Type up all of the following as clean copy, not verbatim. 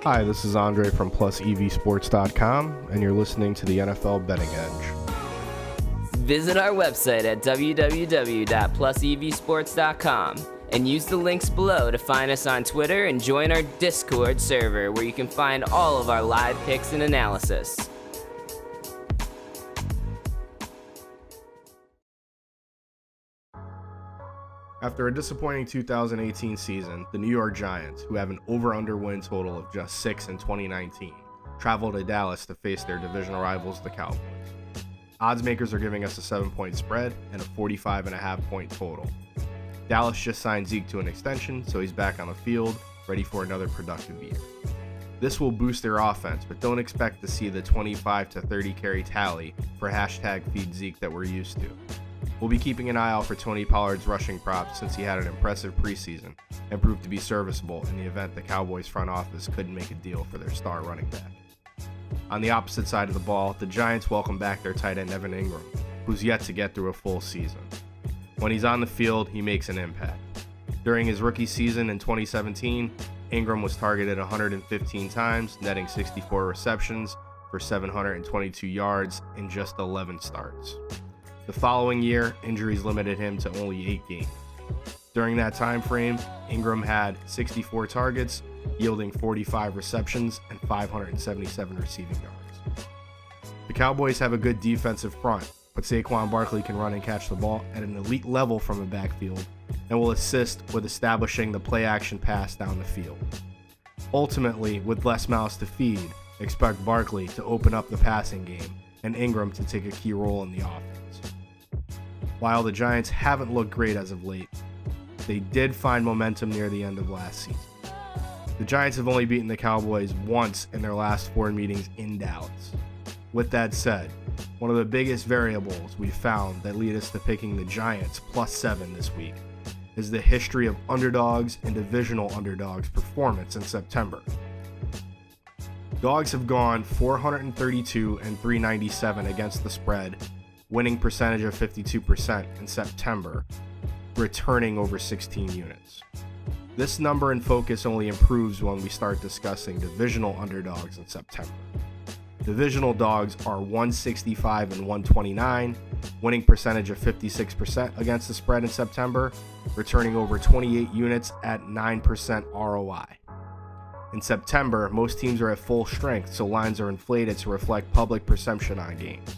Hi, this is Andre from plusEVsports.com, and you're listening to the NFL Betting Edge. Visit our website at www.plusevsports.com and use the links below to find us on Twitter and join our Discord server where you can find all of our live picks and analysis. After a disappointing 2018 season, the New York Giants, who have an over-under win total of just 6 in 2019, travel to Dallas to face their divisional rivals, the Cowboys. Odds makers are giving us a 7-point spread and a 45.5-point total. Dallas just signed Zeke to an extension, so he's back on the field, ready for another productive year. This will boost their offense, but don't expect to see the 25 to 30 carry tally for #FeedZeke that we're used to. We'll be keeping an eye out for Tony Pollard's rushing props since he had an impressive preseason and proved to be serviceable in the event the Cowboys front office couldn't make a deal for their star running back. On the opposite side of the ball, the Giants welcome back their tight end Evan Ingram, who's yet to get through a full season. When he's on the field, he makes an impact. During his rookie season in 2017, Ingram was targeted 115 times, netting 64 receptions for 722 yards in just 11 starts. The following year, injuries limited him to only 8 games. During that time frame, Ingram had 64 targets, yielding 45 receptions and 577 receiving yards. The Cowboys have a good defensive front, but Saquon Barkley can run and catch the ball at an elite level from the backfield and will assist with establishing the play-action pass down the field. Ultimately, with less mouths to feed, expect Barkley to open up the passing game and Ingram to take a key role in the offense. While the Giants haven't looked great as of late, they did find momentum near the end of last season. The Giants have only beaten the Cowboys once in their last 4 meetings in Dallas. With that said, one of the biggest variables we found that lead us to picking the Giants +7 this week is the history of underdogs and divisional underdogs performance in September. Dogs have gone 432 and 397 against the spread, winning percentage of 52% in September, returning over 16 units. This number and focus only improves when we start discussing divisional underdogs in September. Divisional dogs are 165 and 129, winning percentage of 56% against the spread in September, returning over 28 units at 9% ROI. In September, most teams are at full strength, so lines are inflated to reflect public perception on games.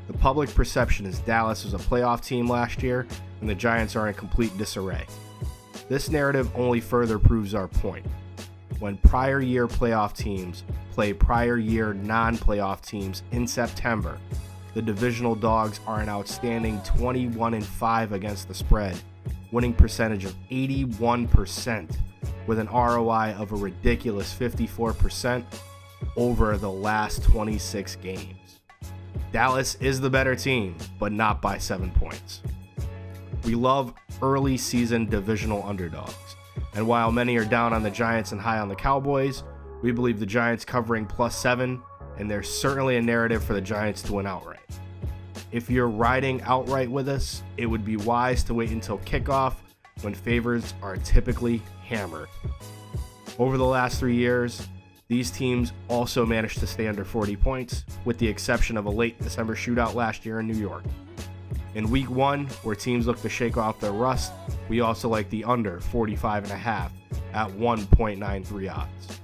The public perception is Dallas was a playoff team last year, and the Giants are in complete disarray. This narrative only further proves our point. When prior year playoff teams play prior year non-playoff teams in September, the divisional dogs are an outstanding 21-5 against the spread, winning percentage of 81%, with an ROI of a ridiculous 54% over the last 26 games. Dallas is the better team, but not by 7 points. We love early season divisional underdogs, and while many are down on the Giants and high on the Cowboys, we believe the Giants covering +7, and there's certainly a narrative for the Giants to win outright. If you're riding outright with us, it would be wise to wait until kickoff when favorites are typically hammered. Over the last 3 years, these teams also managed to stay under 40 points, with the exception of a late December shootout last year in New York. In week 1, where teams look to shake off their rust, we also like the under 45.5 at 1.93 odds.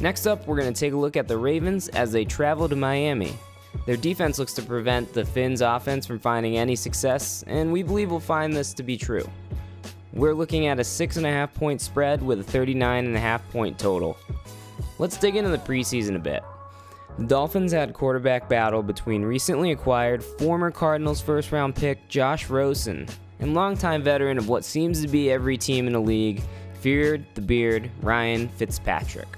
Next up, we're going to take a look at the Ravens as they travel to Miami. Their defense looks to prevent the Fins' offense from finding any success, and we believe we'll find this to be true. We're looking at a 6.5-point spread with a 39.5-point total. Let's dig into the preseason a bit. The Dolphins had a quarterback battle between recently acquired former Cardinals first-round pick Josh Rosen and longtime veteran of what seems to be every team in the league, Feared the Beard, Ryan Fitzpatrick.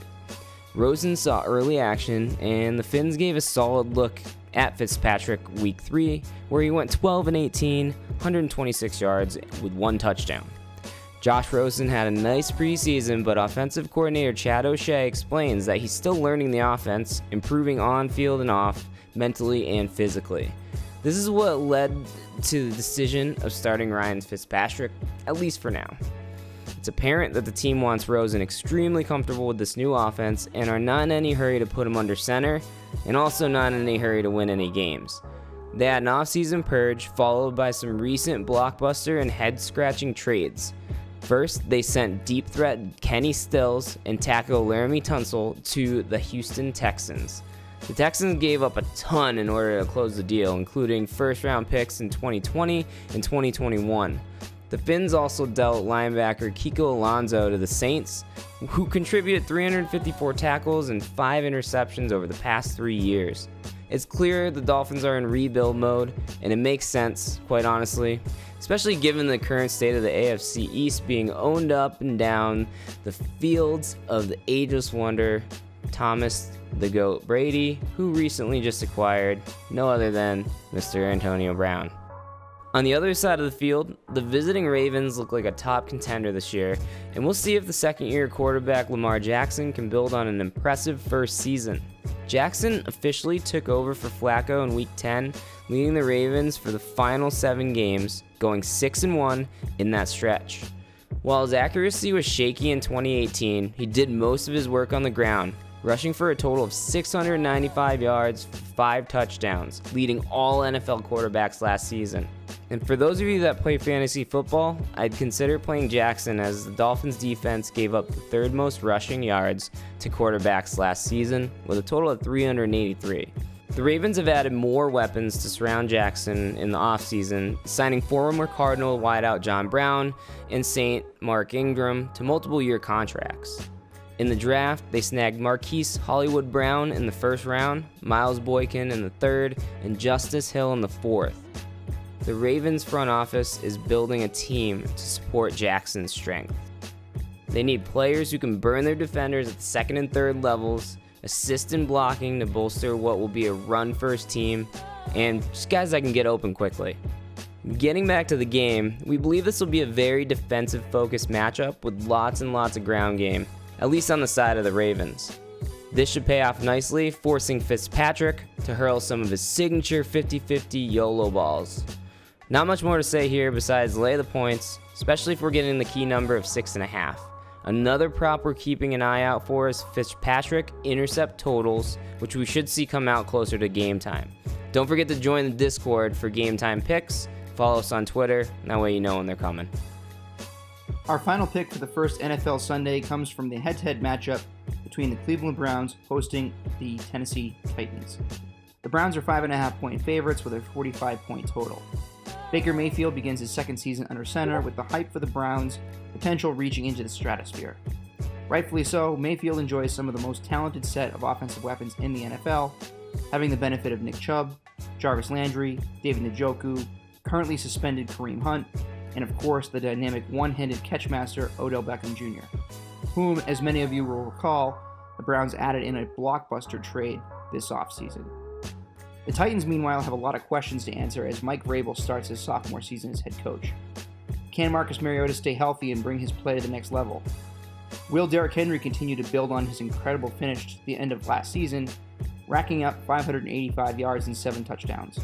Rosen saw early action, and the Fins gave a solid look at Fitzpatrick week 3, where he went 12-18, 126 yards with 1 touchdown. Josh Rosen had a nice preseason, but offensive coordinator Chad O'Shea explains that he's still learning the offense, improving on field and off, mentally and physically. This is what led to the decision of starting Ryan Fitzpatrick, at least for now. It's apparent that the team wants Rosen extremely comfortable with this new offense and are not in any hurry to put him under center, and also not in any hurry to win any games. They had an offseason purge followed by some recent blockbuster and head-scratching trades. First, they sent deep threat Kenny Stills and tackle Laramie Tunsil to the Houston Texans. The Texans gave up a ton in order to close the deal, including first-round picks in 2020 and 2021. The Finns also dealt linebacker Kiko Alonso to the Saints, who contributed 354 tackles and 5 interceptions over the past 3 years. It's clear the Dolphins are in rebuild mode, and it makes sense, quite honestly, especially given the current state of the AFC East being owned up and down the fields of the ageless wonder Thomas the Goat Brady, who recently just acquired no other than Mr. Antonio Brown. On the other side of the field, the visiting Ravens look like a top contender this year, and we'll see if the second-year quarterback Lamar Jackson can build on an impressive first season. Jackson officially took over for Flacco in Week 10, leading the Ravens for the final 7 games, going 6-1 in that stretch. While his accuracy was shaky in 2018, he did most of his work on the ground, rushing for a total of 695 yards, 5 touchdowns, leading all NFL quarterbacks last season. And for those of you that play fantasy football, I'd consider playing Jackson, as the Dolphins defense gave up the 3rd most rushing yards to quarterbacks last season with a total of 383. The Ravens have added more weapons to surround Jackson in the offseason, signing former Cardinal wideout John Brown and Saint Mark Ingram to multiple-year contracts. In the draft, they snagged Marquise Hollywood Brown in the 1st round, Miles Boykin in the 3rd, and Justice Hill in the 4th. The Ravens front office is building a team to support Jackson's strength. They need players who can burn their defenders at the 2nd and 3rd levels, assist in blocking to bolster what will be a run-first team, and just guys that can get open quickly. Getting back to the game, we believe this will be a very defensive-focused matchup with lots and lots of ground game, at least on the side of the Ravens. This should pay off nicely, forcing Fitzpatrick to hurl some of his signature 50-50 YOLO balls. Not much more to say here besides lay the points, especially if we're getting the key number of 6.5. Another prop we're keeping an eye out for is Fitzpatrick intercept totals, which we should see come out closer to game time. Don't forget to join the Discord for game time picks. Follow us on Twitter, that way you know when they're coming. Our final pick for the first NFL Sunday comes from the head-to-head matchup between the Cleveland Browns hosting the Tennessee Titans. The Browns are 5.5-point favorites with a 45-point total. Baker Mayfield begins his 2nd season under center, with the hype for the Browns' potential reaching into the stratosphere. Rightfully so, Mayfield enjoys some of the most talented set of offensive weapons in the NFL, having the benefit of Nick Chubb, Jarvis Landry, David Njoku, currently suspended Kareem Hunt, and of course the dynamic one-handed catchmaster Odell Beckham Jr., whom, as many of you will recall, the Browns added in a blockbuster trade this offseason. The Titans, meanwhile, have a lot of questions to answer as Mike Vrabel starts his sophomore season as head coach. Can Marcus Mariota stay healthy and bring his play to the next level? Will Derrick Henry continue to build on his incredible finish to the end of last season, racking up 585 yards and 7 touchdowns?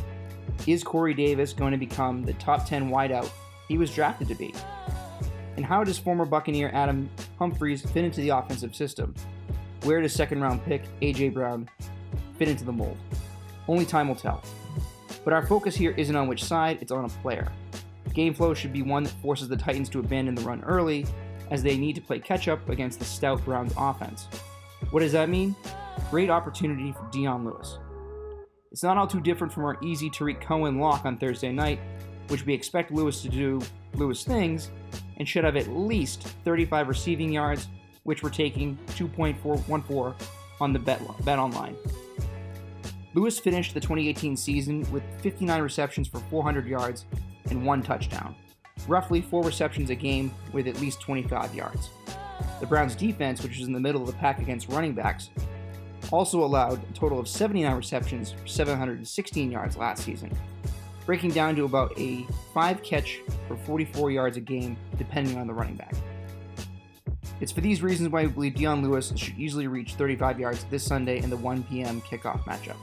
Is Corey Davis going to become the top 10 wideout he was drafted to be? And how does former Buccaneer Adam Humphries fit into the offensive system? Where does 2nd-round pick A.J. Brown fit into the mold? Only time will tell. But our focus here isn't on which side, it's on a player. Game flow should be one that forces the Titans to abandon the run early, as they need to play catch-up against the stout Browns offense. What does that mean? Great opportunity for Dion Lewis. It's not all too different from our easy Tariq Cohen lock on Thursday night, which we expect Lewis to do Lewis things, and should have at least 35 receiving yards, which we're taking 2.414 on the bet online. Lewis finished the 2018 season with 59 receptions for 400 yards and 1 touchdown, roughly 4 receptions a game with at least 25 yards. The Browns' defense, which is in the middle of the pack against running backs, also allowed a total of 79 receptions for 716 yards last season, breaking down to about a 5 catch for 44 yards a game, depending on the running back. It's for these reasons why we believe Dion Lewis should easily reach 35 yards this Sunday in the 1 p.m. kickoff matchup.